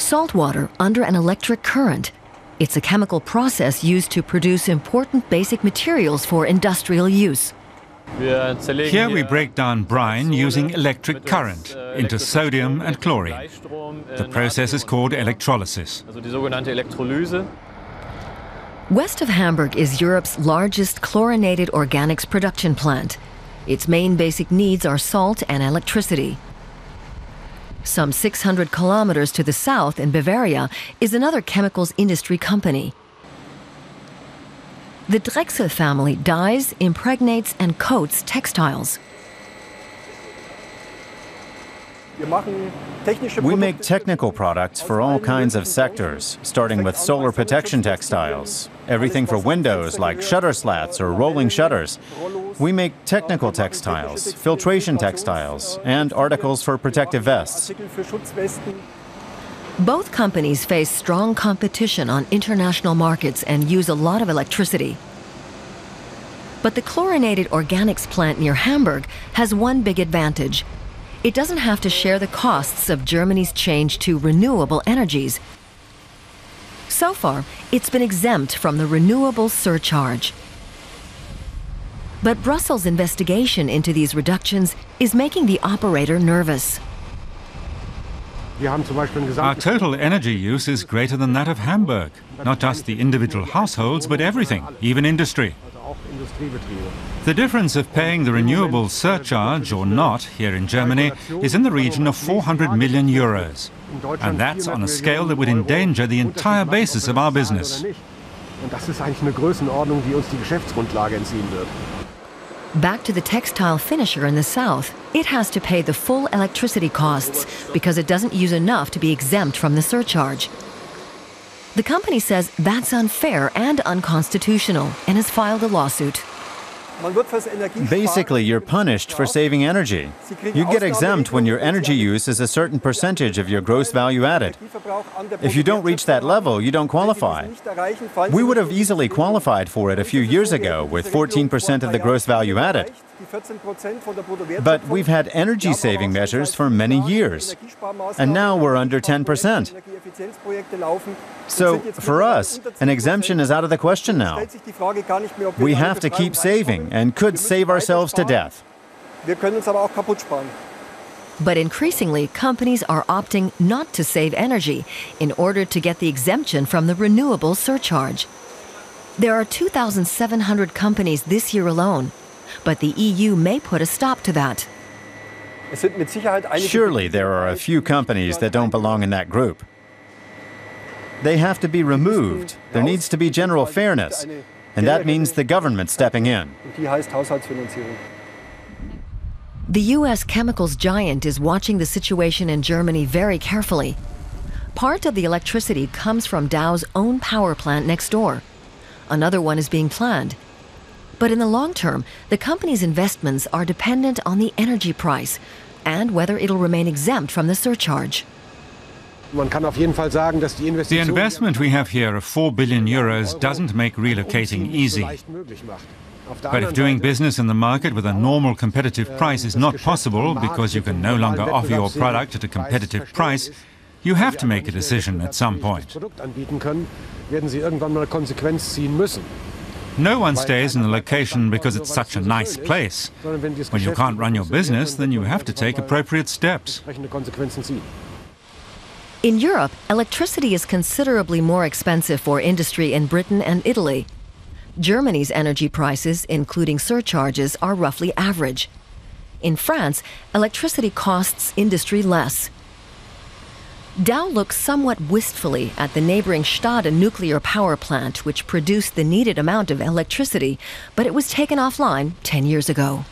salt water under an electric current. It's a chemical process used to produce important basic materials for industrial use. Here we break down brine using electric current into sodium and chlorine. The process is called electrolysis. West of Hamburg is Europe's largest chlorinated organics production plant. Its main basic needs are salt and electricity. Some 600 kilometers to the south in Bavaria is another chemicals industry company. The Drechsel family dyes, impregnates and coats textiles. We make technical products for all kinds of sectors, starting with solar protection textiles, everything for windows like shutter slats or rolling shutters. We make technical textiles, filtration textiles, and articles for protective vests. Both companies face strong competition on international markets and use a lot of electricity. But the chlorinated organics plant near Hamburg has one big advantage. It doesn't have to share the costs of Germany's change to renewable energies. So far, it's been exempt from the Renewables surcharge. But Brussels' investigation into these reductions is making the operator nervous. Our total energy use is greater than that of Hamburg. Not just the individual households, but everything, even industry. The difference of paying the Renewables surcharge or not here in Germany is in the region of 400 million euros. And that's on a scale that would endanger the entire basis of our business. Back to the textile finisher in the south, it has to pay the full electricity costs because it doesn't use enough to be exempt from the surcharge. The company says that's unfair and unconstitutional and has filed a lawsuit. Basically, you're punished for saving energy. You get exempt when your energy use is a certain percentage of your gross value added. If you don't reach that level, you don't qualify. We would have easily qualified for it a few years ago with 14% of the gross value added. But we've had energy saving measures for many years, and now we're under 10%. So, for us, an exemption is out of the question now. We have to keep saving and could save ourselves to death. But increasingly, companies are opting not to save energy in order to get the exemption from the Renewables surcharge. There are 2,700 companies this year alone, but the EU may put a stop to that. Surely there are a few companies that don't belong in that group. They have to be removed. There needs to be general fairness, and that means the government stepping in. The U.S. chemicals giant is watching the situation in Germany very carefully. Part of the electricity comes from Dow's own power plant next door. Another one is being planned. But in the long term, the company's investments are dependent on the energy price and whether it'll remain exempt from the surcharge. The investment we have here of 4 billion euros doesn't make relocating easy. But if doing business in the market with a normal competitive price is not possible because you can no longer offer your product at a competitive price, you have to make a decision at some point. No one stays in a location because it's such a nice place. When you can't run your business, then you have to take appropriate steps. In Europe, electricity is considerably more expensive for industry in Britain and Italy. Germany's energy prices, including surcharges, are roughly average. In France, electricity costs industry less. Dow looks somewhat wistfully at the neighboring Stade nuclear power plant, which produced the needed amount of electricity, but it was taken offline 10 years ago.